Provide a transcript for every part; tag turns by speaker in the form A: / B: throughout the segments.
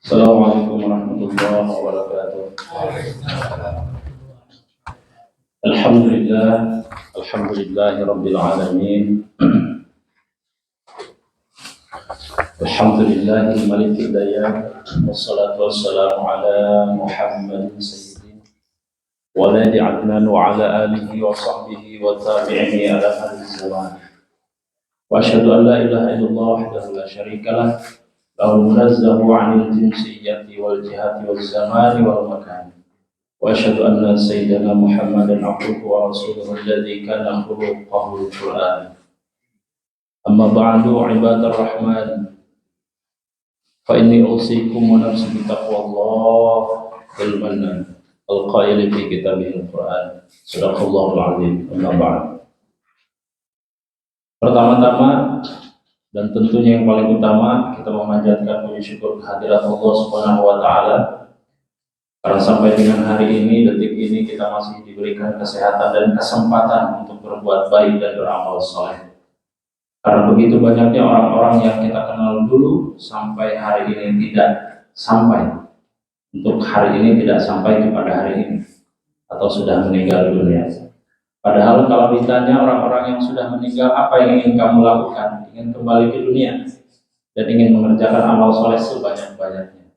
A: Assalamualaikum warahmatullahi wabarakatuh. Alhamdulillah, alhamdulillahi alamin. Alhamdulillahi malikid dayan. Wassalatu wassalamu ala Muhammadin sayyidin waladi adnan wa ala alihi wa sahbihi wa tabi'ini ala hadhihi zaman. Wa asyhadu an la ilaha illallah wahdahu la syarika lah. المنزه عن الجنسية والجهة والزمان والمكان وأشهد أن سيدنا محمدا عبده ورسوله الذي كان خلقه القرآن أما بعد عباد الرحمن فإني أوصيكم ونفسي بتقوى الله المنان القائل في كتابه القرآن صدق الله العظيم. أما بعد. Pertama-tama dan tentunya yang paling utama, kita memanjatkan puji syukur kehadirat Allah Subhanahu wa taala karena sampai dengan hari ini, detik ini kita masih diberikan kesehatan dan kesempatan untuk berbuat baik dan beramal saleh. Karena begitu banyaknya orang-orang yang kita kenal dulu sampai hari ini tidak sampai, untuk hari ini tidak sampai kepada hari ini atau sudah meninggal dunia. Padahal kalau ditanya orang-orang yang sudah meninggal, apa yang ingin kamu lakukan? Ingin kembali ke dunia dan ingin mengerjakan amal soleh sebanyak-banyaknya.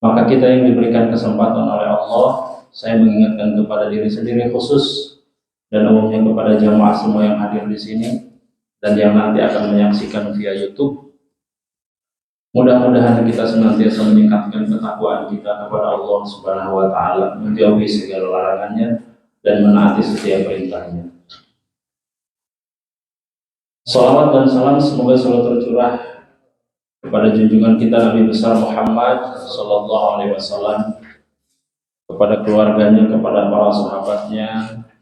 A: Maka kita yang diberikan kesempatan oleh Allah, saya mengingatkan kepada diri sendiri khusus dan umumnya kepada jamaah semua yang hadir di sini dan yang nanti akan menyaksikan via YouTube. Mudah-mudahan kita senantiasa meningkatkan ketakwaan kita kepada Allah Subhanahu wa taala, menjauhi segala larangannya dan menaati setiap perintahnya. Salawat dan salam semoga selalu tercurah kepada junjungan kita Nabi besar Muhammad Sallallahu Alaihi Wasallam, kepada keluarganya, kepada para sahabatnya,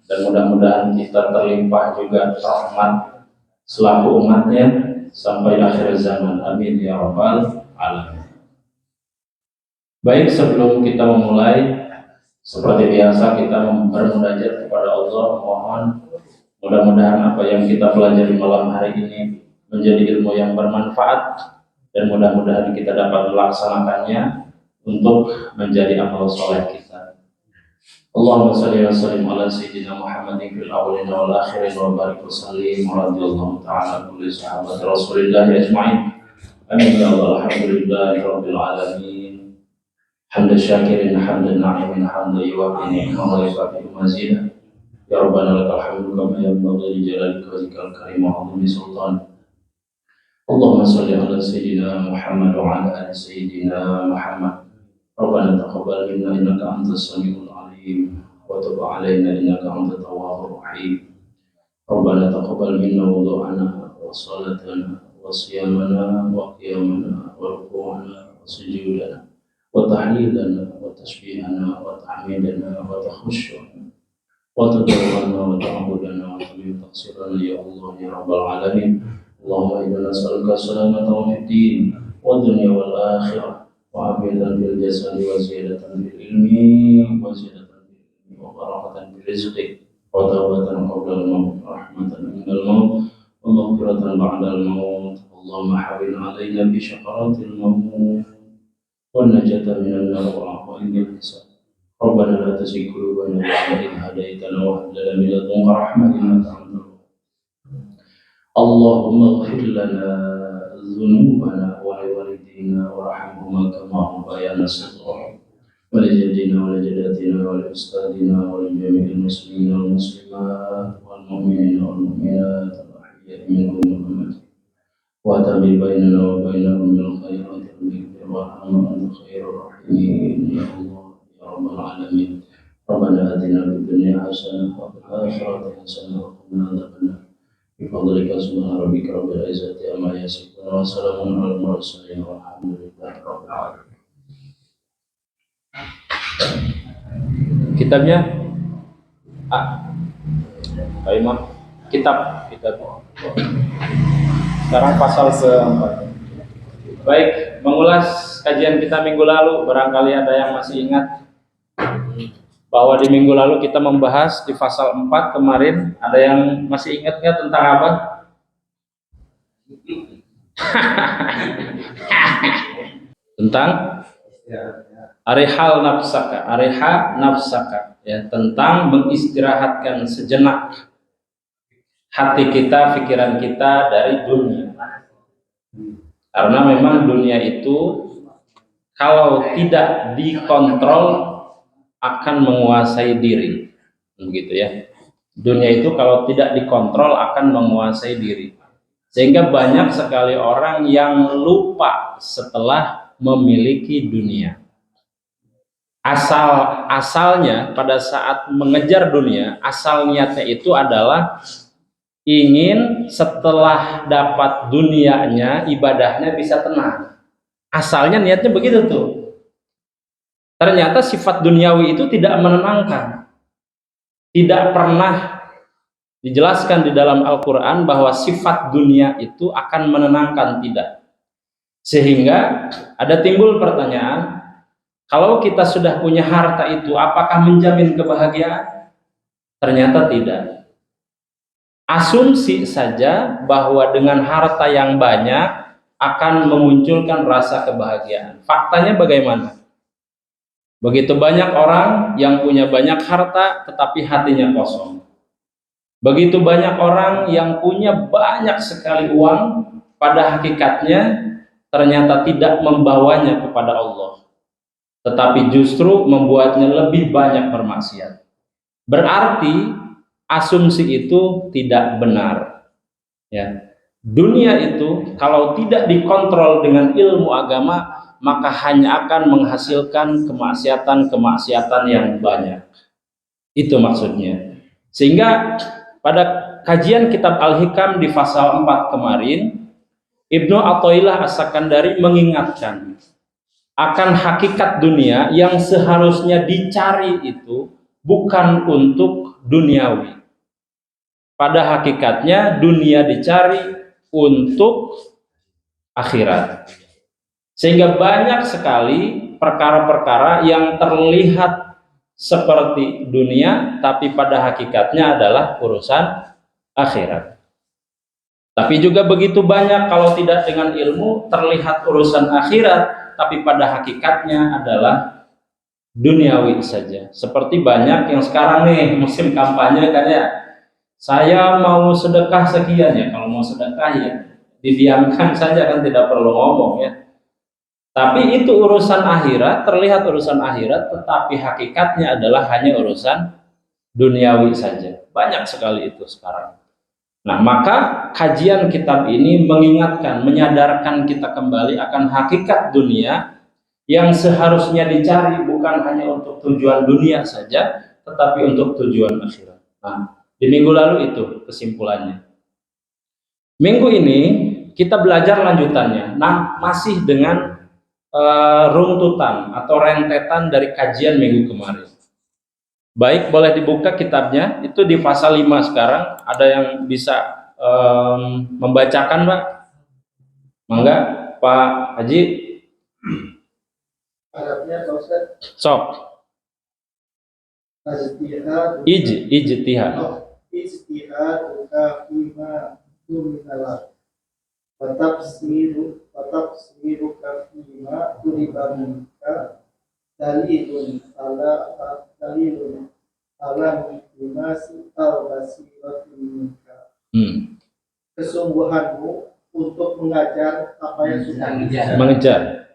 A: dan mudah-mudahan kita terlimpah juga rahmat selaku umatnya sampai akhir zaman. Amin ya rabbal alamin. Baik, sebelum kita memulai, seperti biasa kita bermunajat kepada Allah, mohon mudah-mudahan apa yang kita pelajari malam hari ini menjadi ilmu yang bermanfaat dan mudah-mudahan kita dapat melaksanakannya untuk menjadi amal soleh kita. Allahumma shalli wa sallim ala sayyidina Muhammadin fil awwalin wal akhirin wa barik wa sallim radhiyallahu ta'ala kulli sahabat Rasulillah ajma'in. Amin ya Allah. Alhamdulillahi rabbil alamin. حمد الشاكرين حمد الناعمين حمد يوافي نعمه ويكافئ مزيدا يا ربنا لك الحمد كما ينبغي لجلالك وجهك الكريم وعظيم سلطانك. اللهم صل على سيدنا محمد وعلى ال سيدنا محمد. ربنا تقبل منا انك انت السميع العليم وتب علينا انك انت التواب الرحيم. ربنا تقبل منا وضوءنا وصلاتنا وصيامنا وقيامنا وركوعنا وسجودنا وتحليلنا وتسبيحنا وتحميدنا وتخشعنا وتضرعنا وتعبدنا وتميم تقصيرنا يا الله يا رب العالمين. اللهم إنا نسألك السلامة في الدين والدنيا والآخرة وعافية في الجسد وزيادة في العلم وزيادة في العلم وبركة في الرزق وتوبة قبل الموت ورحمة عند الموت ومغفرة بعد الموت. اللهم حبب علينا بشقرات الموت والنجاة من النار والعفو عند الحساب. ربنا لا تزغ قلوبنا بعد إذ هديتنا وهب لنا من لدنك رحمة إنك أنت الوهاب. اللهم اغفر لنا ذنوبنا ولوالدينا وارحمهما كما ربيانا صغارا ولجدنا ولجداتنا ولأستاذنا ولجميع المسلمين والمسلمات والمؤمنين والمؤمنات الأحياء منهم والأموات وتابع بيننا وبينهم بالخيرات وارحم أنت خير الراحمين يا الله يا رب العالمين. ربنا آتنا في الدنيا حسنة وفي الآخرة حسنة وقنا عذاب النار بفضلك سبحان ربك رب العزة عما يصفون وسلام على المرسلين والحمد لله رب العالمين. Kitabnya kitab sekarang pasal ke-4. Baik, mengulas kajian kita minggu lalu, barangkali ada yang masih ingat bahwa di minggu lalu kita membahas di pasal 4 kemarin. Ada yang masih ingat nggak tentang apa? Tentang Arihal nafsaka, ariha nafsaka, ya, tentang mengistirahatkan sejenak hati kita, pikiran kita dari dunia. Karena memang dunia itu kalau tidak dikontrol akan menguasai diri, begitu ya. Dunia itu kalau tidak dikontrol akan menguasai diri, sehingga banyak sekali orang yang lupa setelah memiliki dunia. Asalnya pada saat mengejar dunia, asal niatnya itu adalah ingin setelah dapat dunianya, ibadahnya bisa tenang. Asalnya niatnya begitu tuh. Ternyata sifat duniawi itu tidak menenangkan. Tidak pernah dijelaskan di dalam Al-Quran bahwa sifat dunia itu akan menenangkan, tidak. Sehingga ada timbul pertanyaan, kalau kita sudah punya harta itu, apakah menjamin kebahagiaan? Ternyata tidak. Asumsi saja bahwa dengan harta yang banyak akan memunculkan rasa kebahagiaan. Faktanya bagaimana? Begitu banyak orang yang punya banyak harta tetapi hatinya kosong. Begitu banyak orang yang punya banyak sekali uang, pada hakikatnya ternyata tidak membawanya kepada Allah, tetapi justru membuatnya lebih banyak bermaksiat. Berarti asumsi itu tidak benar, ya. Dunia itu kalau tidak dikontrol dengan ilmu agama, maka hanya akan menghasilkan kemaksiatan-kemaksiatan yang banyak. Itu maksudnya. Sehingga pada kajian kitab Al-Hikam di pasal 4 kemarin, Ibnu Athaillah As-Sakandari mengingatkan akan hakikat dunia yang seharusnya dicari itu bukan untuk duniawi. Pada hakikatnya dunia dicari untuk akhirat. Sehingga banyak sekali perkara-perkara yang terlihat seperti dunia, tapi pada hakikatnya adalah urusan akhirat. Tapi juga begitu banyak kalau tidak dengan ilmu terlihat urusan akhirat, tapi pada hakikatnya adalah duniawi saja. Seperti banyak yang sekarang nih musim kampanye kan ya, saya mau sedekah sekian, ya kalau mau sedekah ya didiamkan saja kan, tidak perlu ngomong ya. Tapi itu urusan akhirat, terlihat urusan akhirat, tetapi hakikatnya adalah hanya urusan duniawi saja. Banyak sekali itu sekarang. Nah, maka kajian kitab ini mengingatkan, menyadarkan kita kembali akan hakikat dunia yang seharusnya dicari bukan hanya untuk tujuan dunia saja, tetapi untuk tujuan akhirat. Nah, di minggu lalu itu kesimpulannya. Minggu ini kita belajar lanjutannya. Nah, masih dengan runtutan atau rentetan dari kajian minggu kemarin. Baik, boleh dibuka kitabnya, itu di pasal 5 sekarang. Ada yang bisa membacakan, Pak? Mangga, Pak Haji. Arabnya, Pak Ustaz. Sok. Ijtihad. Ijtihad kafima tuminallah. Fatafsiru kafima turibaminka dalilun ala mimasi al-basiratin minka. Kesungguhanmu untuk mengajar apa yang sudah mengejar.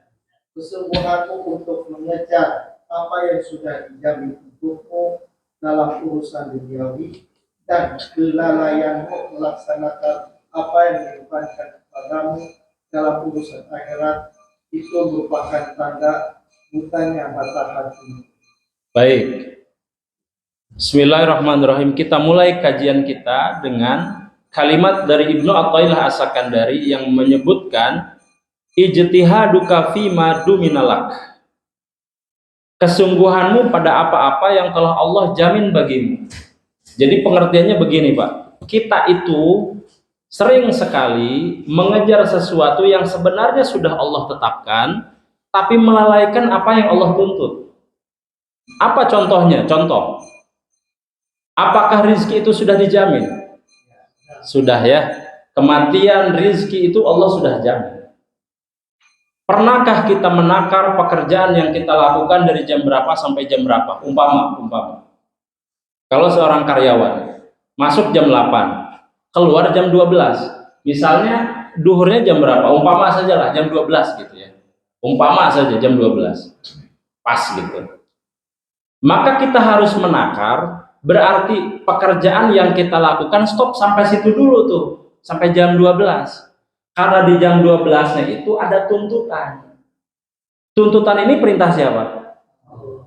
A: Kesungguhanmu untuk mengejar apa yang sudah dijamin untukmu dalam urusan duniawi, dan kelalaianmu melaksanakan apa yang dibebankan kepadamu dalam urusan akhirat, itu merupakan tanda butanya mata hati. Baik. Bismillahirrahmanirrahim. Kita mulai kajian kita dengan kalimat dari Ibnu Athaillah As-Sakandari yang menyebutkan ijtihaduka fima duminalak. Kesungguhanmu pada apa-apa yang telah Allah jamin bagimu. Jadi pengertiannya begini, Pak. Kita itu sering sekali mengejar sesuatu yang sebenarnya sudah Allah tetapkan, tapi melalaikan apa yang Allah tuntut. Apa contohnya? Contoh. Apakah rizki itu sudah dijamin? Sudah ya. Kematian, rizki itu Allah sudah jamin. Pernahkah kita menakar pekerjaan yang kita lakukan dari jam berapa sampai jam berapa? Umpama. Kalau seorang karyawan masuk jam 8, keluar jam 12. Misalnya duhurnya jam berapa? Umpama saja lah jam 12 gitu ya. Umpama saja jam 12. Pas gitu. Maka kita harus menakar, berarti pekerjaan yang kita lakukan stop sampai situ dulu tuh, sampai jam 12. Karena di jam 12-nya itu ada tuntutan. Tuntutan ini perintah siapa?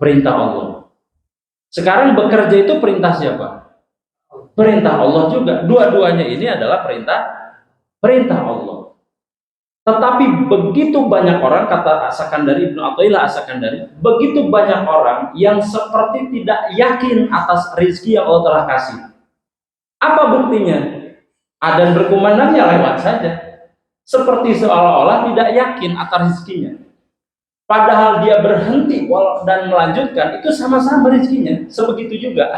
A: Perintah Allah. Sekarang bekerja itu perintah siapa? Perintah Allah juga. Dua-duanya ini adalah perintah Allah. Tetapi begitu banyak orang, kata As-Sakandari, Ibnu Athaillah As-Sakandari, begitu banyak orang yang seperti tidak yakin atas rezeki yang Allah telah kasih. Apa buktinya? Adzan berkumandangnya lewat saja. Seperti seolah-olah tidak yakin atas rezekinya. Padahal dia berhenti dan melanjutkan, itu sama-sama rezekinya. Sebegitu juga.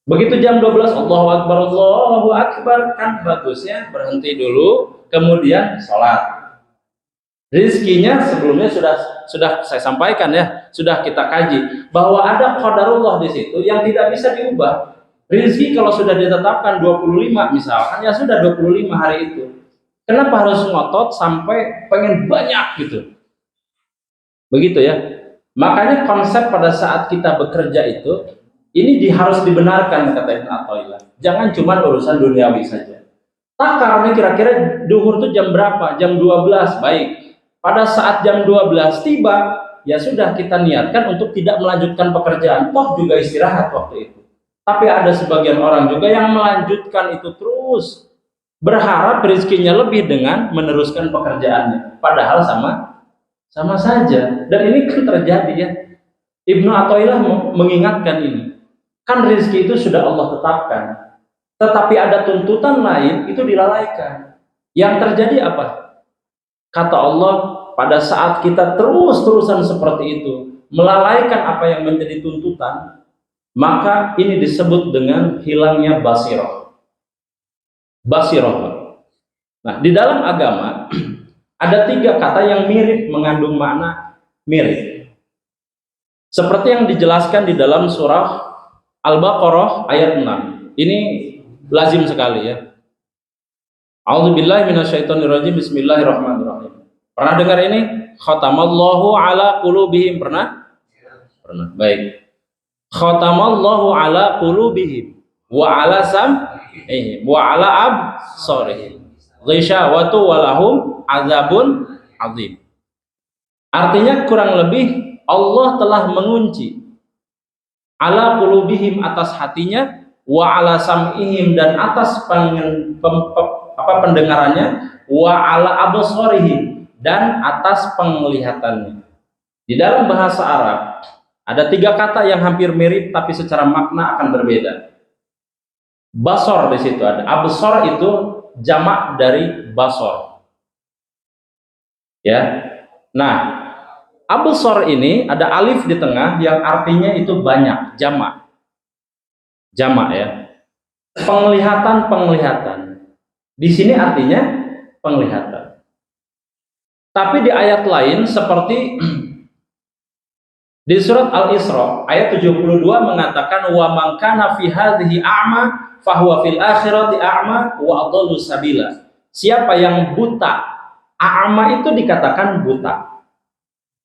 A: Begitu jam 12, Allahu Akbar, kan bagusnya berhenti dulu, kemudian sholat. Rizkinya sebelumnya sudah saya sampaikan ya, sudah kita kaji bahwa ada qadarullah di situ yang tidak bisa diubah. Rizki kalau sudah ditetapkan 25 misalkan, ya sudah 25 hari itu. Kenapa harus ngotot sampai pengen banyak gitu? Begitu ya. Makanya konsep pada saat kita bekerja itu, ini harus dibenarkan, kata Ibnu Athaillah. Jangan cuma urusan duniawi saja. Takar nih kira-kira duhur itu jam berapa? Jam 12, baik. Pada saat jam 12 tiba, ya sudah kita niatkan untuk tidak melanjutkan pekerjaan. Toh juga istirahat waktu itu. Tapi ada sebagian orang juga yang melanjutkan itu terus. Berharap rezekinya lebih dengan meneruskan pekerjaannya. Padahal sama saja. Dan ini kan terjadi ya. Ibnu Athaillah mengingatkan ini. Kan rezeki itu sudah Allah tetapkan, tetapi ada tuntutan lain itu dilalaikan. Yang terjadi apa? Kata Allah, pada saat kita terus-terusan seperti itu, melalaikan apa yang menjadi tuntutan, maka ini disebut dengan hilangnya basirah. Nah, di dalam agama ada 3 kata yang mirip, mengandung makna mirip. Seperti yang dijelaskan di dalam surah Al-Baqarah ayat 6. Ini lazim sekali ya. A'udzubillahi minasyaitonirrajim. Bismillahirrahmanirrahim. Pernah dengar ini? Khatamallahu ala qulubihim. Pernah? Pernah. Baik. Khatamallahu ala qulubihim wa ala sam'ihim wa ala absarihim ghishawatu walahum azabun azim. Artinya kurang lebih Allah telah mengunci ala qulubihim atas hatinya, wa ala sam'ihim dan atas pendengarannya, wa ala absarihim dan atas penglihatannya. Di dalam bahasa Arab ada 3 kata yang hampir mirip tapi secara makna akan berbeda. Basor di situ ada. Absar itu jamak dari basor. Ya. Nah, absar ini ada alif di tengah yang artinya itu banyak, jamak ya. Penglihatan. Di sini artinya penglihatan. Tapi di ayat lain seperti di surat Al-Isra ayat 72 mengatakan wa man kana fi hadhihi a'ma fahuwa fil akhirati a'ma wa adallu sabila. Siapa yang buta, a'ma itu dikatakan buta.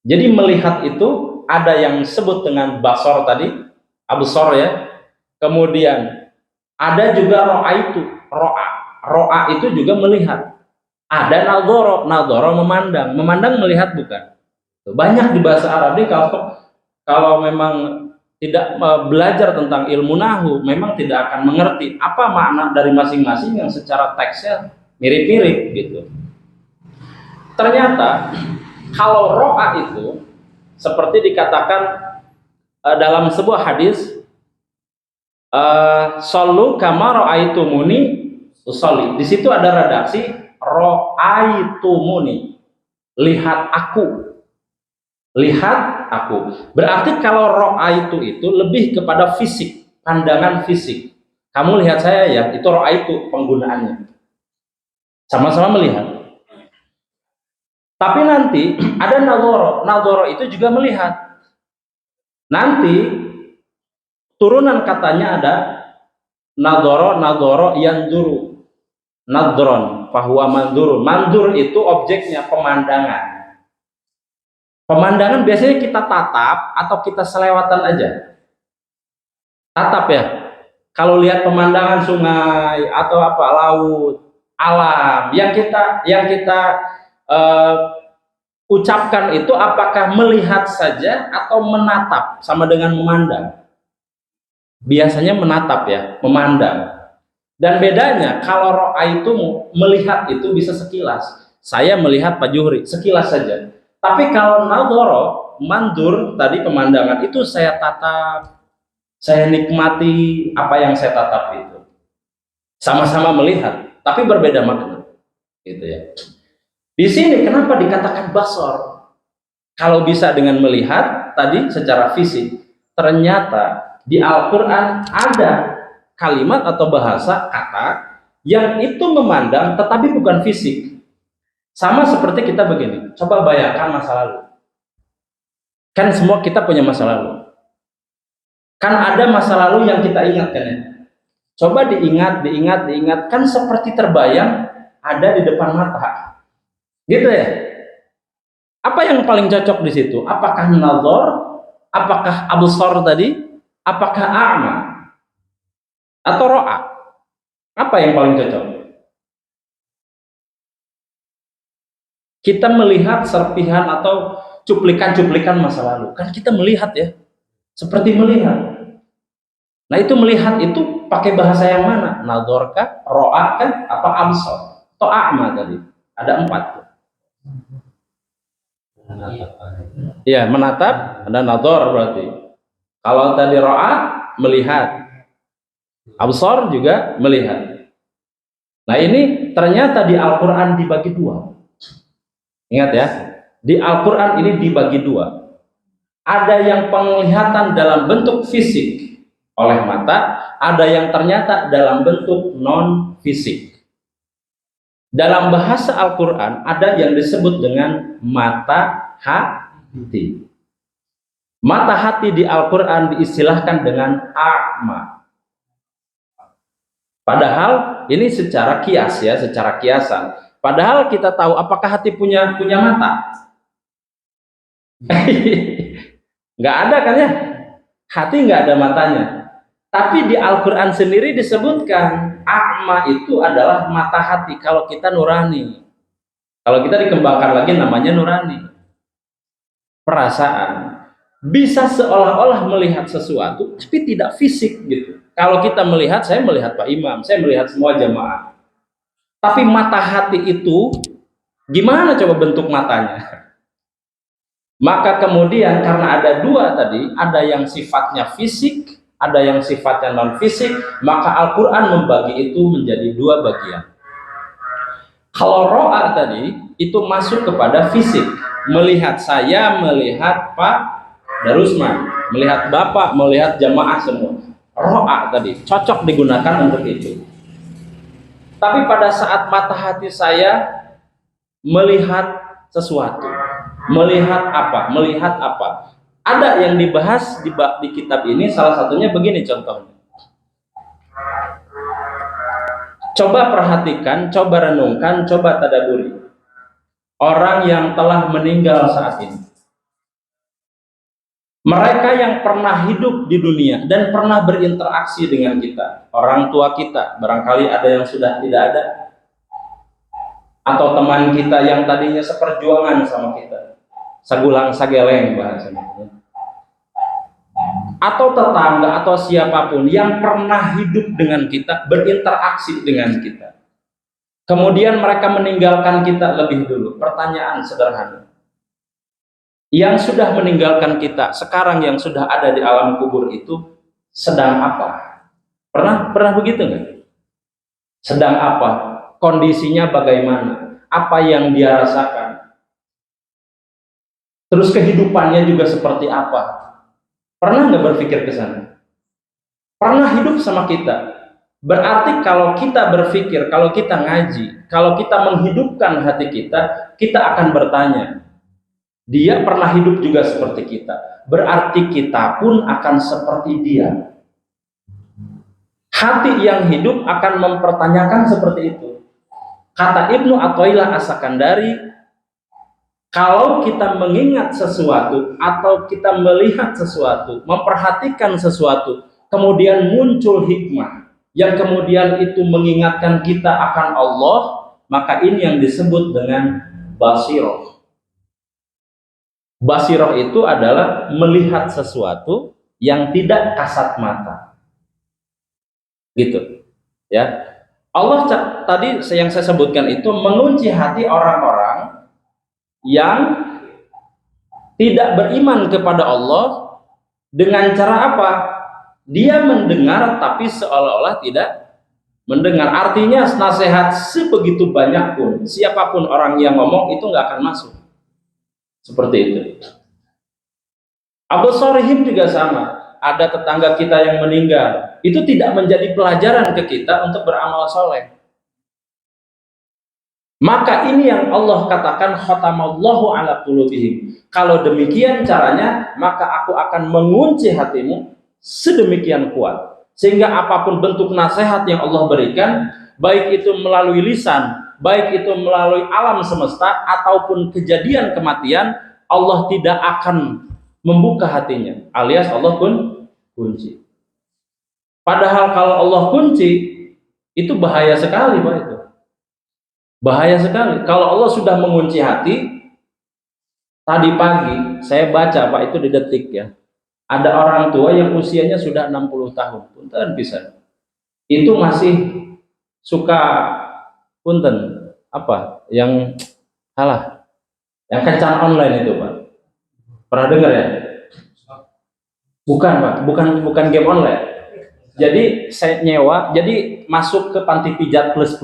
A: Jadi melihat itu ada yang disebut dengan basor tadi, absor ya. Kemudian ada juga ro'a itu juga melihat. Ada nadhara memandang melihat bukan. Banyak di bahasa Arab ini kalau memang tidak belajar tentang ilmu nahu, memang tidak akan mengerti apa makna dari masing-masing yang secara teksnya mirip-mirip gitu. Ternyata kalau ro'a itu seperti dikatakan dalam sebuah hadis, sallu kama ra'aitumuni usolli. Di situ ada redaksi ra'aitumuni, lihat aku. Berarti kalau ra'aitu itu lebih kepada fisik, pandangan fisik. Kamu lihat saya ya, itu ra'aitu penggunaannya. Sama-sama melihat. Tapi nanti ada nadhoro. Nadhoro itu juga melihat. Nanti turunan katanya ada nadhoro yanzuru. Nadron fahuwa mandur. Mandur itu objeknya pemandangan. Pemandangan biasanya kita tatap atau kita selewatan aja. Tatap ya. Kalau lihat pemandangan sungai atau apa laut, alam yang kita ucapkan itu apakah melihat saja atau menatap, sama dengan memandang. Biasanya menatap ya, memandang. Dan bedanya kalau ro'a itu melihat itu bisa sekilas. Saya melihat Pak Juhri sekilas saja. Tapi kalau nadhoro, mandur tadi pemandangan itu saya tatap, saya nikmati apa yang saya tatap itu. Sama-sama melihat, tapi berbeda makna. Gitu ya. Di sini kenapa dikatakan basor? Kalau bisa dengan melihat tadi secara fisik, ternyata di Al-Qur'an ada kalimat atau bahasa kata yang itu memandang tetapi bukan fisik. Sama seperti kita begini, coba bayangkan masa lalu. Kan semua kita punya masa lalu. Kan ada masa lalu yang kita ingatkan ya. Coba diingat, kan seperti terbayang ada di depan mata. Gitu ya. Apa yang paling cocok di situ? Apakah nazar? Apakah absar tadi? Apakah a'ma? Atau ro'a? Apa yang paling cocok? Kita melihat serpihan atau cuplikan-cuplikan masa lalu. Kan kita melihat ya. Seperti melihat. Nah itu melihat itu pakai bahasa yang mana? Nazar kah? Ro'a kah? Apa absar? Atau a'ma tadi? Ada 4. Iya, menatap, ada nadhar berarti. Kalau tadi ro'a, melihat. Absar juga melihat. Nah ini ternyata di Al-Quran dibagi 2. Ingat ya, di Al-Quran ini dibagi 2. Ada yang penglihatan dalam bentuk fisik oleh mata, ada yang ternyata dalam bentuk non-fisik. Dalam bahasa Al-Quran ada yang disebut dengan mata hati. Mata hati di Al-Quran diistilahkan dengan a'ma. Padahal ini secara kias ya, secara kiasan. Padahal kita tahu apakah hati punya mata? Nggak ada kan ya? Hati nggak ada matanya. Tapi di Al-Quran sendiri disebutkan a'ma itu adalah mata hati kalau kita nurani. Kalau kita dikembangkan lagi namanya nurani. Perasaan. Bisa seolah-olah melihat sesuatu tapi tidak fisik gitu. Kalau kita melihat, saya melihat Pak Imam, saya melihat semua jamaah. Tapi mata hati itu gimana coba bentuk matanya? Maka kemudian karena ada 2 tadi, ada yang sifatnya fisik, ada yang sifatnya non fisik, maka Al-Quran membagi itu menjadi 2 bagian. Kalau ro'a tadi itu masuk kepada fisik, melihat saya, melihat Pak Darusman, melihat Bapak, melihat jamaah semua. Ro'a tadi cocok digunakan untuk itu. Tapi pada saat mata hati saya melihat sesuatu, melihat apa? Ada yang dibahas di kitab ini, salah satunya begini contohnya. Coba perhatikan, coba renungkan, coba tadaburi. Orang yang telah meninggal saat ini. Mereka yang pernah hidup di dunia dan pernah berinteraksi dengan kita, orang tua kita, barangkali ada yang sudah tidak ada, atau teman kita yang tadinya seperjuangan sama kita, sagulang sageleng bahasanya, atau tetangga atau siapapun yang pernah hidup dengan kita, berinteraksi dengan kita, kemudian mereka meninggalkan kita lebih dulu. Pertanyaan sederhana, yang sudah meninggalkan kita sekarang, yang sudah ada di alam kubur itu sedang apa? Pernah begitu nggak? Sedang apa? Kondisinya bagaimana? Apa yang dia rasakan? Terus kehidupannya juga seperti apa? Pernah nggak berpikir ke sana? Pernah hidup sama kita, Berarti kalau kita berpikir, kalau kita ngaji, kalau kita menghidupkan hati kita, kita akan bertanya, dia pernah hidup juga seperti kita. Berarti kita pun akan seperti dia. Hati yang hidup akan mempertanyakan seperti itu. Kata Ibnu Athaillah As-Sakandari, kalau kita mengingat sesuatu atau kita melihat sesuatu, memperhatikan sesuatu, kemudian muncul hikmah yang kemudian itu mengingatkan kita akan Allah, maka ini yang disebut dengan basiroh. Basiroh itu adalah melihat sesuatu yang tidak kasat mata. Gitu. Ya. Allah tadi yang saya sebutkan itu mengunci hati orang-orang yang tidak beriman kepada Allah dengan cara apa? Dia mendengar tapi seolah-olah tidak mendengar. Artinya nasihat sebegitu banyak pun, siapapun orang yang ngomong itu nggak akan masuk. Seperti itu. Abu Sorihim juga sama. Ada tetangga kita yang meninggal, itu tidak menjadi pelajaran ke kita untuk beramal soleh. Maka ini yang Allah katakan khatamallahu ala qulubihim. Kalau demikian caranya, maka aku akan mengunci hatimu sedemikian kuat, sehingga apapun bentuk nasihat yang Allah berikan, baik itu melalui lisan, baik itu melalui alam semesta ataupun kejadian kematian, Allah tidak akan membuka hatinya, alias Allah pun kunci. Padahal kalau Allah kunci, itu bahaya sekali Pak itu. Bahaya sekali. Kalau Allah sudah mengunci hati, tadi pagi saya baca Pak itu di Detik ya. Ada orang tua yang usianya sudah 60 tahun, punten bisa. Itu masih suka punten apa? Yang salah. Yang kencan online itu Pak. Pernah dengar ya? Bukan Pak, bukan game online. Jadi saya nyewa, jadi masuk ke panti pijat plus.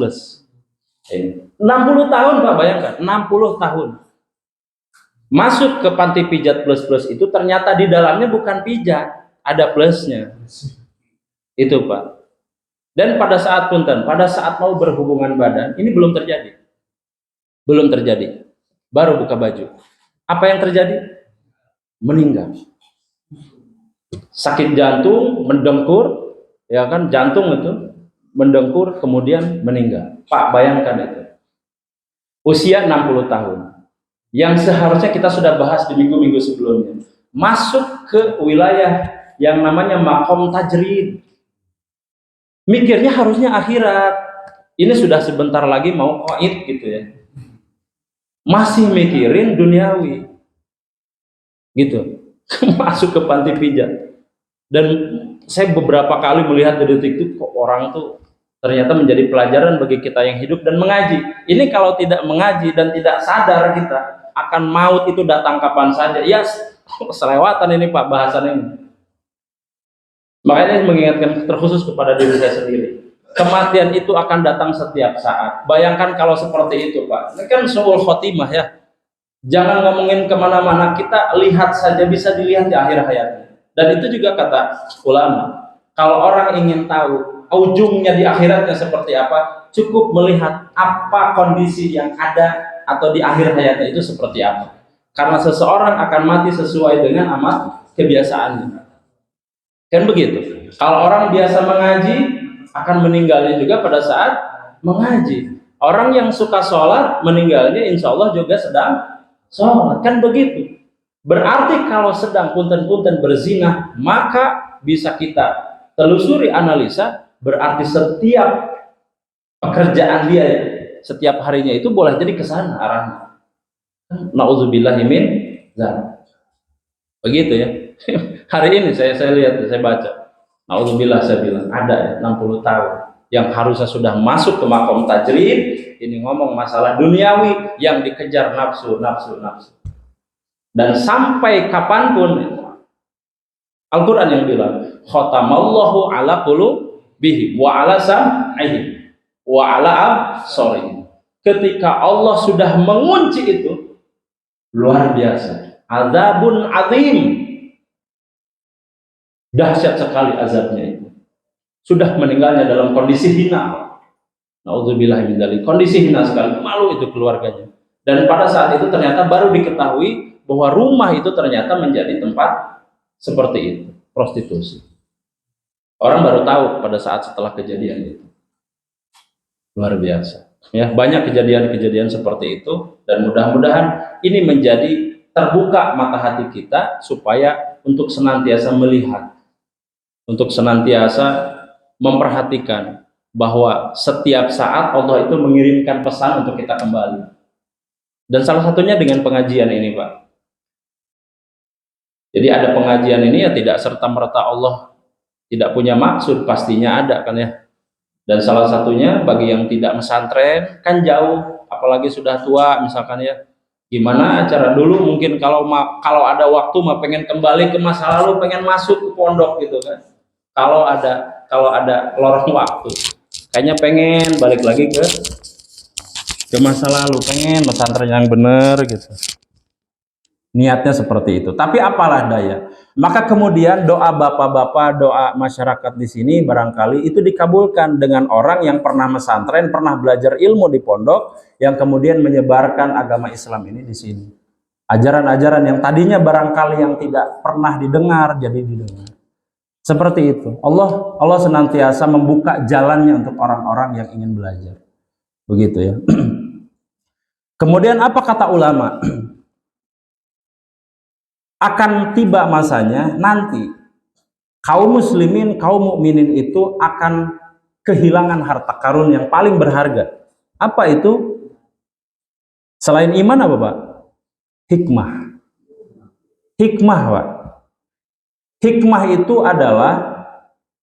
A: 60 tahun Pak, bayangkan, 60 tahun. Masuk ke panti pijat plus itu ternyata di dalamnya bukan pijat, ada plusnya. Itu Pak. Dan pada saat punten, pada saat mau berhubungan badan, ini belum terjadi. Belum terjadi. Baru buka baju. Apa yang terjadi? Meninggal. Sakit jantung, mendengkur, ya kan, jantung itu mendengkur kemudian meninggal. Pak, bayangkan itu. Usia 60 tahun. Yang seharusnya kita sudah bahas di minggu-minggu sebelumnya. Masuk ke wilayah yang namanya makom tajrid. Mikirnya harusnya akhirat. Ini sudah sebentar lagi mau qaid gitu ya. Masih mikirin duniawi. Gitu. Masuk ke panti pijat. Dan saya beberapa kali melihat di Detik itu kok orang tuh ternyata menjadi pelajaran bagi kita yang hidup dan mengaji. Ini kalau tidak mengaji dan tidak sadar kita akan maut itu datang kapan saja. Ya selewatan ini Pak bahasan ini. Makanya mengingatkan terkhusus kepada diri saya sendiri. Kematian itu akan datang setiap saat. Bayangkan kalau seperti itu Pak. Ini kan suul khotimah ya. Jangan ngomongin kemana-mana, kita lihat saja, bisa dilihat di akhir hayatnya. Dan itu juga kata ulama, kalau orang ingin tahu ujungnya di akhiratnya seperti apa, cukup melihat apa kondisi yang ada atau di akhir hayatnya itu seperti apa. Karena seseorang akan mati sesuai dengan amal kebiasaannya. Kan begitu. Kalau orang biasa mengaji, akan meninggalnya juga pada saat mengaji. Orang yang suka sholat, meninggalnya insya Allah juga sedang sholat. Kan begitu. Berarti kalau sedang punten-punten berzina, maka bisa kita telusuri analisa, berarti setiap pekerjaan dia setiap harinya itu boleh jadi ke sana arahnya. Nauzubillahi min dzalik. Begitu ya. Hari ini saya lihat, saya baca. Nauzubillah, saya bilang ada ya 60 tahun yang harusnya sudah masuk ke makom tajrid, ini ngomong masalah duniawi yang dikejar nafsu. Dan sampai kapanpun Al-Quran yang bilang khatamallahu ala qulubihim wa ala sam'ihim wa ala absarihim. Ketika Allah sudah mengunci itu, luar biasa, azabun azim, dahsyat sekali azabnya itu. sudah meninggalnya dalam kondisi hina. Nauzubillah min dzalik. Kondisi hina sekali, malu itu keluarganya. Dan pada saat itu ternyata baru diketahui bahwa rumah itu ternyata menjadi tempat seperti itu, prostitusi. Orang baru tahu pada saat setelah kejadian itu. Luar biasa. Ya, banyak kejadian-kejadian seperti itu, dan mudah-mudahan ini menjadi terbuka mata hati kita supaya untuk senantiasa melihat, untuk senantiasa memperhatikan bahwa setiap saat Allah itu mengirimkan pesan untuk kita kembali. Dan salah satunya dengan pengajian ini, Pak. Jadi ada pengajian ini ya tidak serta-merta Allah tidak punya maksud, pastinya ada kan ya. Dan salah satunya bagi yang tidak pesantren kan jauh, apalagi sudah tua misalkan ya. Gimana cara dulu mungkin kalau ada waktu mah pengen kembali ke masa lalu, pengen masuk ke pondok gitu kan. Kalau ada lorong waktu, kayaknya pengen balik lagi ke masa lalu, pengen pesantren yang bener gitu. Niatnya seperti itu. Tapi apalah daya. Maka kemudian doa bapak-bapak, doa masyarakat di sini barangkali itu dikabulkan dengan orang yang pernah pesantren, pernah belajar ilmu di pondok, yang kemudian menyebarkan agama Islam ini di sini. Ajaran-ajaran yang tadinya barangkali yang tidak pernah didengar jadi didengar. Seperti itu. Allah senantiasa membuka jalannya untuk orang-orang yang ingin belajar. Begitu ya. Kemudian apa kata ulama? Akan tiba masanya nanti kaum muslimin, kaum mukminin itu akan kehilangan harta karun yang paling berharga. Apa itu? Selain iman apa, Pak? Hikmah. Hikmah, Pak. Hikmah itu adalah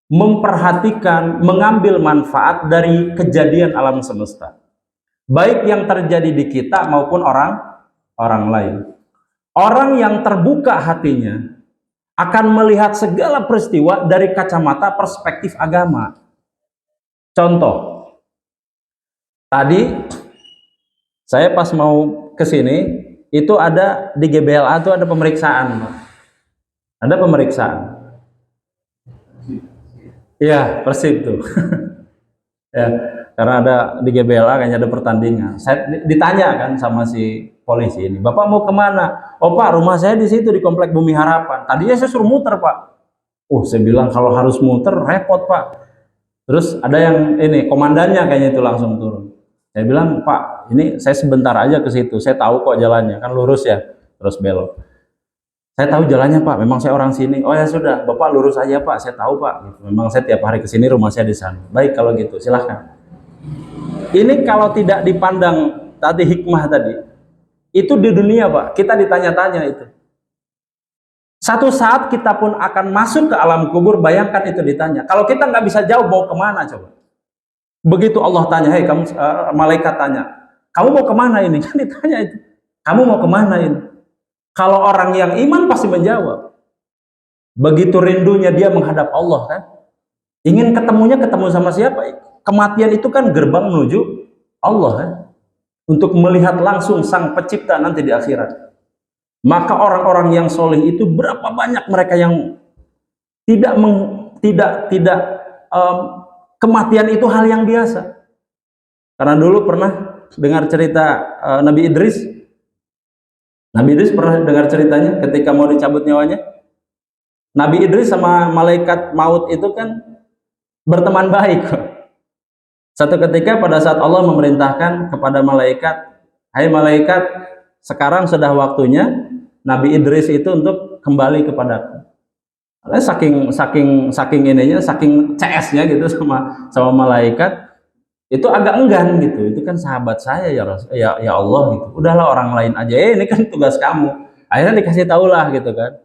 A: memperhatikan, mengambil manfaat dari kejadian alam semesta. Baik yang terjadi di kita maupun orang lain. Orang yang terbuka hatinya akan melihat segala peristiwa dari kacamata perspektif agama. Contoh, tadi saya pas mau ke sini itu ada di GBLA itu ada pemeriksaan, ada pemeriksaan. Iya, Persib tuh. Ya, karena ada di GBLA kayaknya ada pertandingan. Saya ditanya kan sama si polisi ini, Bapak mau kemana? Oh Pak, rumah saya di situ di Komplek Bumi Harapan. Tadinya saya suruh muter Pak. Saya bilang kalau harus muter repot Pak. Terus ada yang ini komandannya kayaknya itu langsung turun. Saya bilang Pak, ini saya sebentar aja ke situ. Saya tahu kok jalannya, kan lurus ya, terus belok. Saya tahu jalannya Pak, memang saya orang sini. Oh ya sudah, Bapak lurus aja Pak, saya tahu Pak. Gitu. Memang saya tiap hari ke sini, rumah saya di sana. Baik kalau gitu, silahkan. Ini kalau tidak dipandang tadi hikmah tadi, itu di dunia Pak, kita ditanya-tanya itu. Satu saat kita pun akan masuk ke alam kubur, bayangkan itu ditanya. Kalau kita nggak bisa jawab, mau kemana coba? Begitu Allah tanya, hei kamu, malaikat tanya, kamu mau kemana ini? Kan ditanya itu, kamu mau kemana ini? Kalau orang yang iman pasti menjawab. Begitu rindunya dia menghadap Allah kan. Ingin ketemu sama siapa? Kematian itu kan gerbang menuju Allah kan. Untuk melihat langsung sang pencipta nanti di akhirat. Maka orang-orang yang soleh itu berapa banyak mereka yang tidak kematian itu hal yang biasa. Karena dulu pernah dengar cerita Nabi Idris. Nabi Idris pernah dengar ceritanya ketika mau dicabut nyawanya. Nabi Idris sama malaikat maut itu kan berteman baik. Satu ketika pada saat Allah memerintahkan kepada malaikat, hai malaikat, sekarang sudah waktunya Nabi Idris itu untuk kembali kepadaku. Saking ininya, saking CS-nya gitu sama malaikat, itu agak enggan gitu. Itu kan sahabat saya ya Allah gitu. Udahlah orang lain aja. Ini kan tugas kamu. Akhirnya dikasih tahulah gitu kan.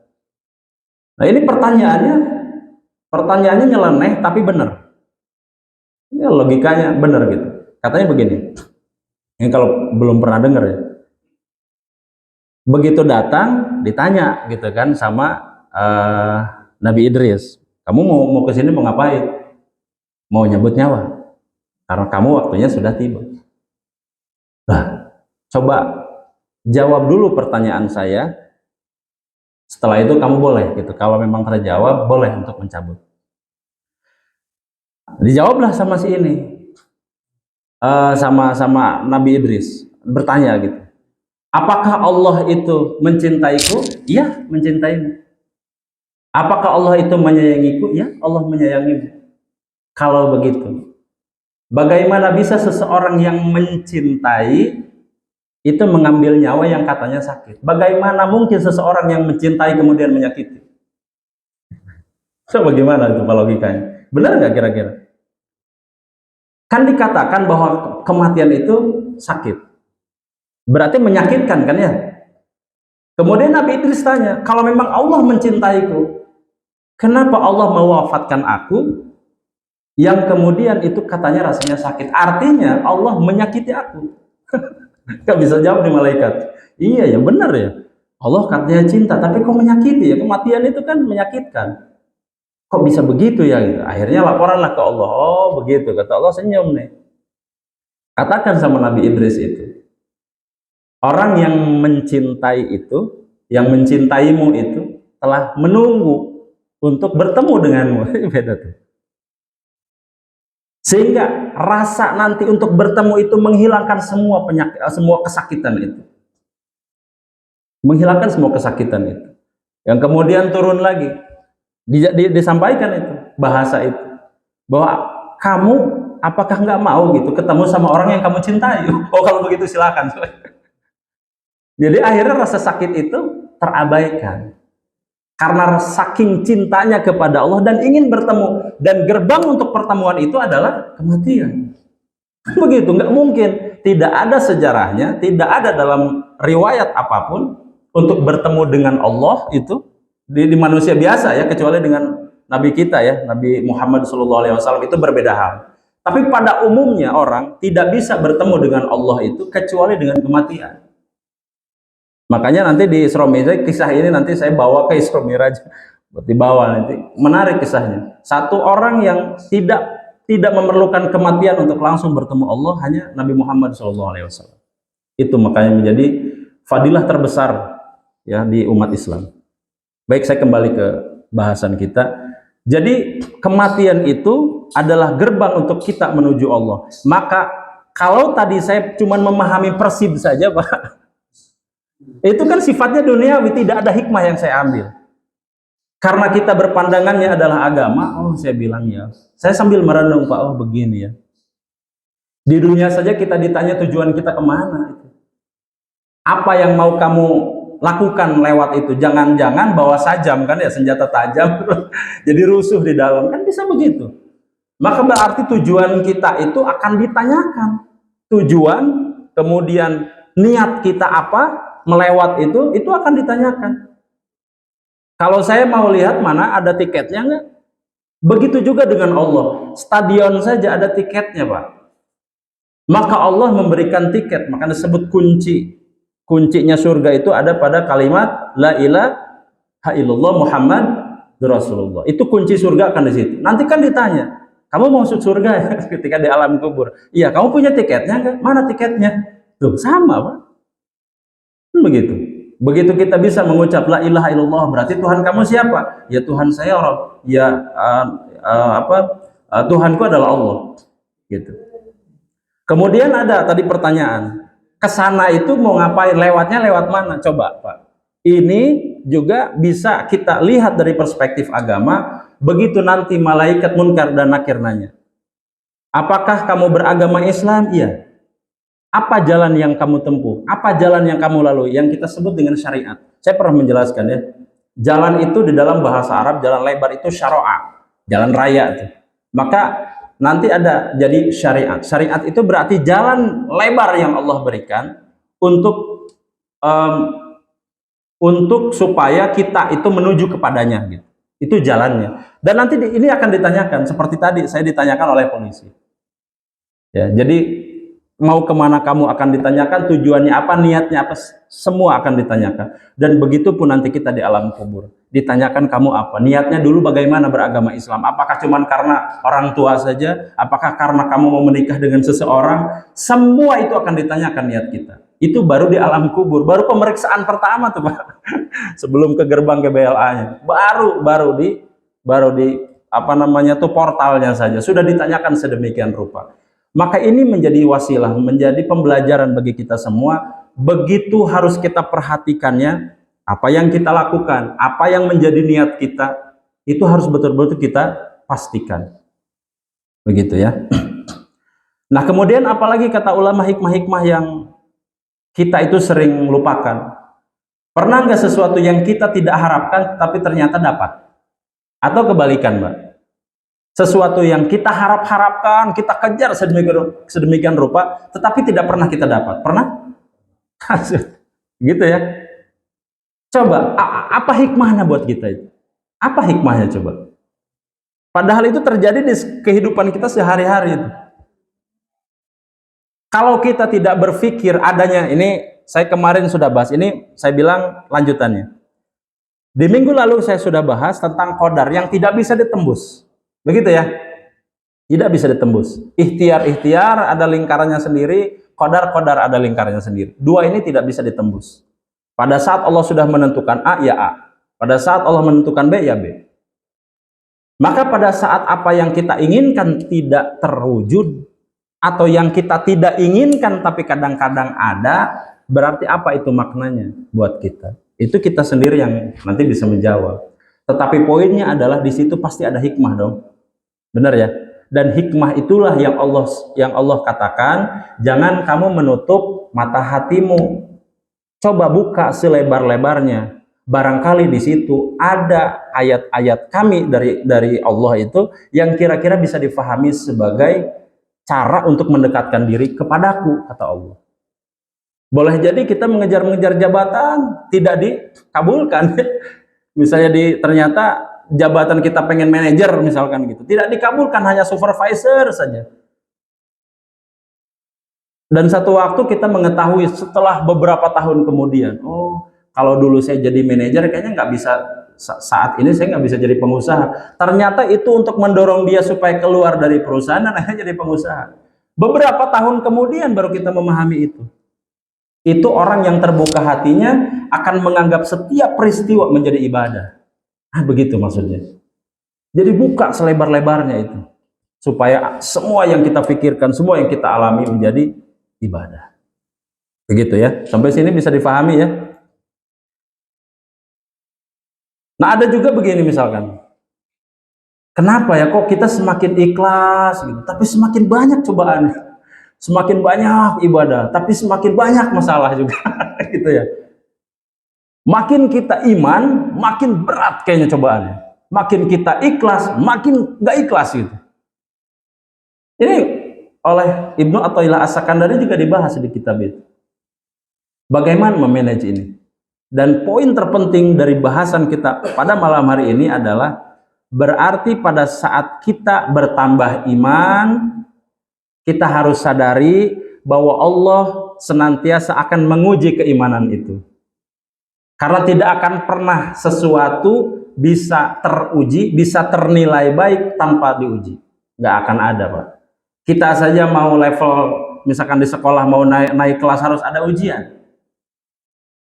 A: Nah ini pertanyaannya nyeleneh tapi benar. Ini logikanya benar gitu. Katanya begini. Ini kalau belum pernah dengar ya. Begitu datang ditanya gitu kan sama Nabi Idris, kamu mau ke sini mau ngapain? Mau nyebut nyawa? Karena kamu waktunya sudah tiba. Nah, coba jawab dulu pertanyaan saya. Setelah itu kamu boleh gitu. Kalau memang terjawab, boleh untuk mencabut.
B: Dijawablah sama si ini, sama Nabi Idris, bertanya gitu. Apakah Allah itu mencintaiku? Iya, mencintaimu. Apakah Allah itu menyayangiku? Ya, Allah menyayangimu. Kalau begitu, bagaimana bisa seseorang yang mencintai itu mengambil nyawa yang katanya sakit? Bagaimana mungkin seseorang yang mencintai kemudian menyakiti? So, bagaimana itu Pak logikanya? Benar nggak kira-kira? Kan dikatakan bahwa kematian itu sakit. Berarti menyakitkan kan ya? Kemudian Nabi Idris tanya, kalau memang Allah mencintaiku, kenapa Allah mewafatkan aku yang kemudian itu katanya rasanya sakit? Artinya Allah menyakiti aku. Gak bisa jawab nih malaikat. Iya ya benar ya. Allah katanya cinta, tapi kok menyakiti ya? Kematian itu kan menyakitkan. Kok bisa begitu ya? Gitu. Akhirnya laporanlah ke Allah. Oh begitu, kata Allah, senyum nih. Katakan sama Nabi Idris itu, orang yang mencintai itu, yang mencintaimu itu telah menunggu untuk bertemu denganmu. Beda tuh. Sehingga rasa nanti untuk bertemu itu menghilangkan semua penyakit, semua kesakitan itu. Menghilangkan semua kesakitan itu. Yang kemudian turun lagi, disampaikan itu, bahasa itu. Bahwa kamu apakah nggak mau gitu ketemu sama orang yang kamu cintai? Oh kalau begitu silakan. Jadi akhirnya rasa sakit itu terabaikan. Karena saking cintanya kepada Allah dan ingin bertemu, dan gerbang untuk pertemuan itu adalah kematian. Begitu, nggak mungkin, tidak ada sejarahnya, tidak ada dalam riwayat apapun untuk bertemu dengan Allah itu di manusia biasa ya, kecuali dengan Nabi kita ya, Nabi Muhammad SAW itu berbeda hal. Tapi pada umumnya orang tidak bisa bertemu dengan Allah itu kecuali dengan kematian. Makanya nanti di Isra Mi'raj, kisah ini nanti saya bawa ke Isra Mi'raj, dibawa nanti, menarik kisahnya. Satu orang yang tidak memerlukan kematian untuk langsung bertemu Allah hanya Nabi Muhammad SAW. Itu makanya menjadi fadilah terbesar ya di umat Islam. Baik, saya kembali ke bahasan kita. Jadi kematian itu adalah gerbang untuk kita menuju Allah. Maka kalau tadi saya cuma memahami persib saja Pak, itu kan sifatnya duniawi, tidak ada hikmah yang saya ambil. Karena kita berpandangannya adalah agama, oh saya bilang ya. Saya sambil merenung Pak, oh begini ya. Di dunia saja kita ditanya tujuan kita kemana. Apa yang mau kamu lakukan lewat itu? Jangan-jangan bawa sajam kan ya, senjata tajam, jadi rusuh di dalam, kan bisa begitu. Maka berarti tujuan kita itu akan ditanyakan. Tujuan, kemudian niat kita apa, melewat itu akan ditanyakan. Kalau saya mau lihat mana ada tiketnya enggak? Begitu juga dengan Allah. Stadion saja ada tiketnya Pak. Maka Allah memberikan tiket, maka disebut kunci. Kuncinya surga itu ada pada kalimat La ilaha illallah Muhammad Rasulullah. Itu kunci surga akan di situ. Nanti kan ditanya, kamu mau masuk surga ya? Ketika di alam kubur. Iya, kamu punya tiketnya enggak? Mana tiketnya? Tuh, sama Pak. Begitu. Begitu kita bisa mengucap la ilaha illallah, berarti Tuhan kamu siapa? Ya Tuhan saya, ya Tuhanku adalah Allah. Gitu. Kemudian ada tadi pertanyaan, kesana itu mau ngapain? Lewatnya lewat mana? Coba Pak. Ini juga bisa kita lihat dari perspektif agama. Begitu nanti malaikat munkar dan nakir nanya, apakah kamu beragama Islam? Iya. Apa jalan yang kamu tempuh? Apa jalan yang kamu lalui? Yang kita sebut dengan syariat. Saya pernah menjelaskan ya. Jalan itu di dalam bahasa Arab, jalan lebar itu syara'a, jalan raya itu. Maka nanti ada jadi syariat. Syariat itu berarti jalan lebar yang Allah berikan untuk supaya kita itu menuju kepadanya gitu. Itu jalannya. Dan nanti ini akan ditanyakan seperti tadi saya ditanyakan oleh polisi. Ya, jadi mau kemana kamu akan ditanyakan, tujuannya apa, niatnya apa, semua akan ditanyakan. Dan begitu pun nanti kita di alam kubur, ditanyakan kamu apa, niatnya dulu bagaimana beragama Islam, apakah cuma karena orang tua saja, apakah karena kamu mau menikah dengan seseorang, semua itu akan ditanyakan niat kita. Itu baru di alam kubur, baru pemeriksaan pertama tuh Pak, sebelum ke gerbang GBLA-nya, baru di portalnya saja sudah ditanyakan sedemikian rupa. Maka ini menjadi wasilah, menjadi pembelajaran bagi kita semua. Begitu harus kita perhatikannya, apa yang kita lakukan, apa yang menjadi niat kita, itu harus betul-betul kita pastikan. Begitu ya. Nah, kemudian apalagi kata ulama hikmah-hikmah yang kita itu sering lupakan. Pernah nggak sesuatu yang kita tidak harapkan tapi ternyata dapat? Atau kebalikan, Mbak? Sesuatu yang kita harap-harapkan, kita kejar sedemikian rupa, tetapi tidak pernah kita dapat. Pernah? Gitu ya. Coba, apa hikmahnya buat kita itu? Apa hikmahnya coba? Padahal itu terjadi di kehidupan kita sehari-hari itu. Kalau kita tidak berpikir adanya, ini saya kemarin sudah bahas, ini saya bilang lanjutannya. Di minggu lalu saya sudah bahas tentang qadar yang tidak bisa ditembus. Begitu ya? Tidak bisa ditembus. Ikhtiar ada lingkarannya sendiri, qadar ada lingkarannya sendiri. Dua ini tidak bisa ditembus. Pada saat Allah sudah menentukan A, ya A. Pada saat Allah menentukan B, ya B. Maka pada saat apa yang kita inginkan tidak terwujud, atau yang kita tidak inginkan tapi kadang-kadang ada, berarti apa itu maknanya buat kita? Itu kita sendiri yang nanti bisa menjawab. Tetapi poinnya adalah di situ pasti ada hikmah dong. Benar ya? Dan hikmah itulah yang Allah katakan, jangan kamu menutup mata hatimu. Coba buka selebar-lebarnya. Barangkali di situ ada ayat-ayat kami dari Allah itu yang kira-kira bisa difahami sebagai cara untuk mendekatkan diri kepadaku, kata Allah. Boleh jadi kita mengejar-mengejar jabatan tidak dikabulkan. Misalnya ternyata jabatan kita pengen manajer misalkan gitu, tidak dikabulkan, hanya supervisor saja. Dan satu waktu kita mengetahui setelah beberapa tahun kemudian, oh kalau dulu saya jadi manajer kayaknya nggak bisa, saat ini saya nggak bisa jadi pengusaha. Ternyata itu untuk mendorong dia supaya keluar dari perusahaan dan akhirnya jadi pengusaha. Beberapa tahun kemudian baru kita memahami itu. Itu orang yang terbuka hatinya akan menganggap setiap peristiwa menjadi ibadah. Begitu maksudnya. Jadi buka selebar-lebarnya itu. Supaya semua yang kita pikirkan, semua yang kita alami menjadi ibadah. Begitu ya. Sampai sini bisa difahami ya. Nah, ada juga begini misalkan. Kenapa ya kok kita semakin ikhlas gitu, tapi semakin banyak cobaan. Semakin banyak ibadah, tapi semakin banyak masalah juga. Gitu ya. Makin kita iman, makin berat kayaknya cobaannya. Makin kita ikhlas, makin nggak ikhlas gitu. Ini oleh Ibnu Athaillah As-Sakandari juga dibahas di kitab itu. Bagaimana memanage ini? Dan poin terpenting dari bahasan kita pada malam hari ini adalah berarti pada saat kita bertambah iman, kita harus sadari bahwa Allah senantiasa akan menguji keimanan itu. Karena tidak akan pernah sesuatu bisa teruji, bisa ternilai baik tanpa diuji. Nggak akan ada, Pak. Kita saja mau level, misalkan di sekolah mau naik kelas harus ada ujian.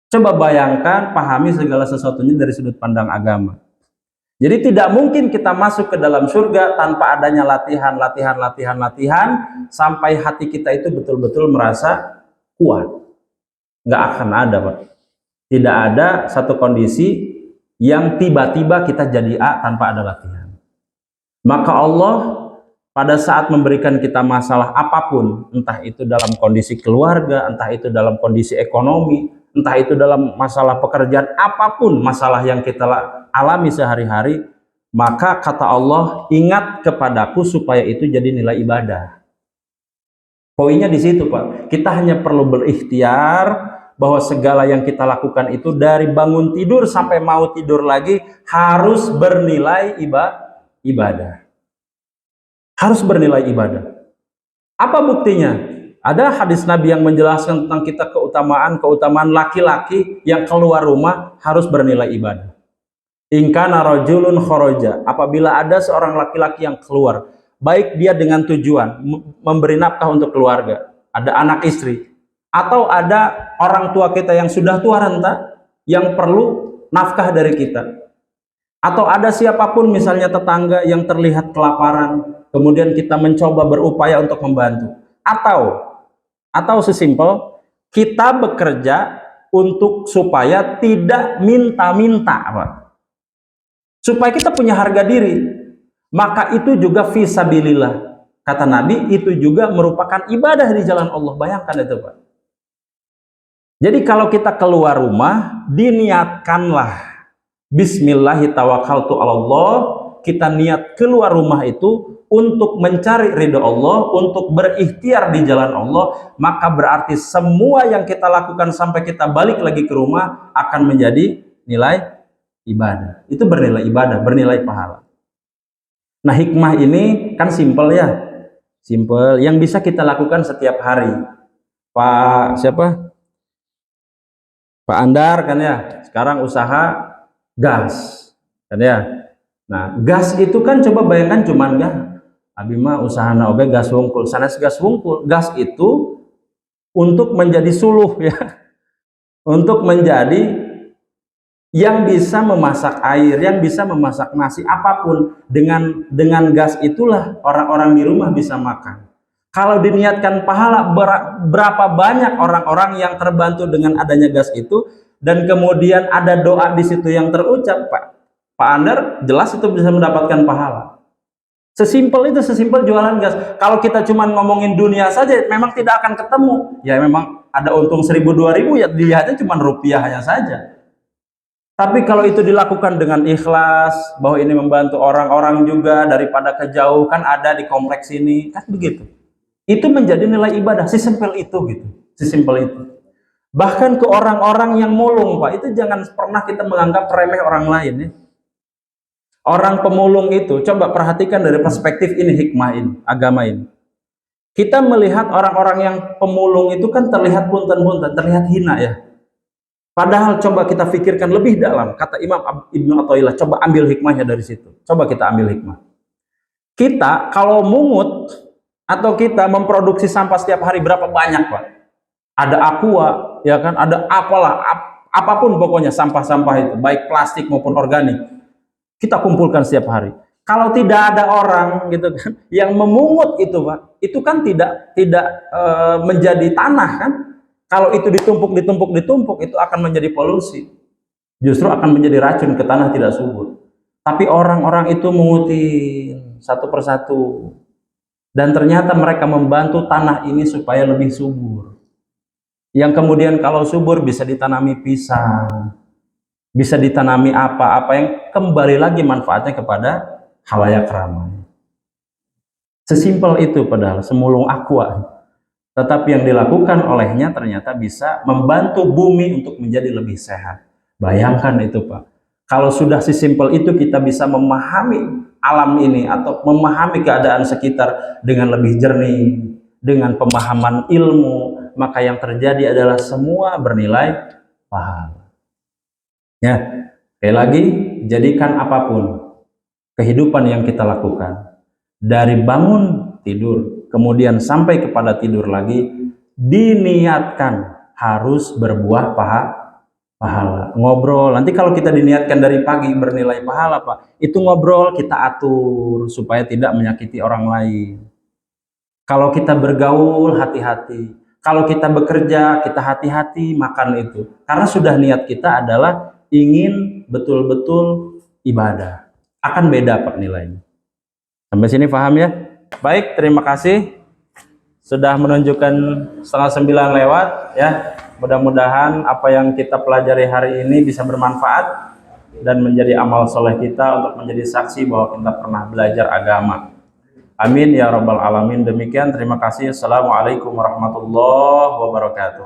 B: Coba bayangkan, pahami segala sesuatunya dari sudut pandang agama. Jadi tidak mungkin kita masuk ke dalam surga tanpa adanya latihan sampai hati kita itu betul-betul merasa kuat. Nggak akan ada, Pak. Tidak ada satu kondisi yang tiba-tiba kita jadi A tanpa ada latihan. Maka Allah pada saat memberikan kita masalah apapun, entah itu dalam kondisi keluarga, entah itu dalam kondisi ekonomi, entah itu dalam masalah pekerjaan, apapun masalah yang kita alami sehari-hari, maka kata Allah, ingat kepadaku supaya itu jadi nilai ibadah. Poinnya di situ, Pak. Kita hanya perlu berikhtiar bahwa segala yang kita lakukan itu dari bangun tidur sampai mau tidur lagi harus bernilai ibadah. Harus bernilai ibadah. Apa buktinya? Ada hadis Nabi yang menjelaskan tentang kita keutamaan laki-laki yang keluar rumah harus bernilai ibadah. In kana rajulun kharaja, apabila ada seorang laki-laki yang keluar, baik dia dengan tujuan memberi nafkah untuk keluarga, ada anak istri, atau ada orang tua kita yang sudah tua renta yang perlu nafkah dari kita. Atau ada siapapun misalnya tetangga yang terlihat kelaparan, kemudian kita mencoba berupaya untuk membantu. Atau sesimpel kita bekerja untuk supaya tidak minta-minta, Pak. Supaya kita punya harga diri. Maka itu juga fisabilillah. Kata Nabi, itu juga merupakan ibadah di jalan Allah. Bayangkan itu, Pak. Jadi kalau kita keluar rumah, diniatkanlah Bismillahirrahmanirrahim. Kita niat keluar rumah itu untuk mencari ridho Allah, untuk berikhtiar di jalan Allah, maka berarti semua yang kita lakukan sampai kita balik lagi ke rumah akan menjadi nilai ibadah. Itu bernilai ibadah, bernilai pahala. Nah, hikmah ini kan simpel ya. Simpel, yang bisa kita lakukan setiap hari. Pak Andar kan ya, sekarang usaha gas kan ya. Nah, gas itu kan coba bayangkan cuman abi mah usahana oge gas wungkul, sanes gas wungkul. Gas itu untuk menjadi suluh ya. Untuk menjadi yang bisa memasak air, yang bisa memasak nasi, apapun. Dengan gas itulah orang-orang di rumah bisa makan. Kalau diniatkan pahala, berapa banyak orang-orang yang terbantu dengan adanya gas itu, dan kemudian ada doa di situ yang terucap, Pak Andar, jelas itu bisa mendapatkan pahala. Sesimpel itu, sesimpel jualan gas. Kalau kita cuma ngomongin dunia saja, memang tidak akan ketemu. Ya memang ada untung 1.000-2.000, ya dilihatnya cuma rupiahnya saja. Tapi kalau itu dilakukan dengan ikhlas, bahwa ini membantu orang-orang juga daripada kejauh, kan ada di kompleks ini, kan begitu. Itu menjadi nilai ibadah, sesimpel itu gitu, sesimpel itu. Bahkan ke orang-orang yang mulung, Pak, itu jangan pernah kita menganggap remeh orang lain ya. Orang pemulung itu, coba perhatikan dari perspektif ini, hikmah ini, agama ini. Kita melihat orang-orang yang pemulung itu kan terlihat punten-punten, terlihat hina ya. Padahal coba kita pikirkan lebih dalam, kata Imam Ibnu Athaillah, coba ambil hikmahnya dari situ. Coba kita ambil hikmah. Kita kalau mungut atau kita memproduksi sampah setiap hari berapa banyak, Pak? Ada aqua, ya kan? Ada apalah, apapun pokoknya sampah-sampah itu, baik plastik maupun organik. Kita kumpulkan setiap hari. Kalau tidak ada orang gitu kan yang memungut itu, Pak, itu kan tidak menjadi tanah kan? Kalau itu ditumpuk, itu akan menjadi polusi. Justru akan menjadi racun ke tanah tidak subur. Tapi orang-orang itu mengutin satu persatu. Dan ternyata mereka membantu tanah ini supaya lebih subur. Yang kemudian kalau subur bisa ditanami pisang. Bisa ditanami apa-apa yang kembali lagi manfaatnya kepada khalayak ramai. Sesimpel itu padahal, semulung aqua. Tetapi yang dilakukan olehnya ternyata bisa membantu bumi untuk menjadi lebih sehat. Bayangkan itu, Pak. Kalau sudah sesimpel itu kita bisa memahami alam ini atau memahami keadaan sekitar dengan lebih jernih, dengan pemahaman ilmu, maka yang terjadi adalah semua bernilai pahala. Ya, sekali lagi, jadikan apapun kehidupan yang kita lakukan, dari bangun tidur, kemudian sampai kepada tidur lagi, diniatkan harus berbuah pahala. Ngobrol, nanti kalau kita diniatkan dari pagi bernilai pahala, Pak, itu ngobrol kita atur supaya tidak menyakiti orang lain. Kalau kita bergaul, hati-hati. Kalau kita bekerja, kita hati-hati makan itu. Karena sudah niat kita adalah ingin betul-betul ibadah. Akan beda, Pak, nilainya. Sampai sini paham ya? Baik, terima kasih sudah menunjukkan 8:30 lewat ya. Mudah-mudahan apa yang kita pelajari hari ini bisa bermanfaat dan menjadi amal soleh kita untuk menjadi saksi bahwa kita pernah belajar agama. Amin ya rabbal alamin. Demikian, terima kasih. Assalamualaikum warahmatullahi wabarakatuh.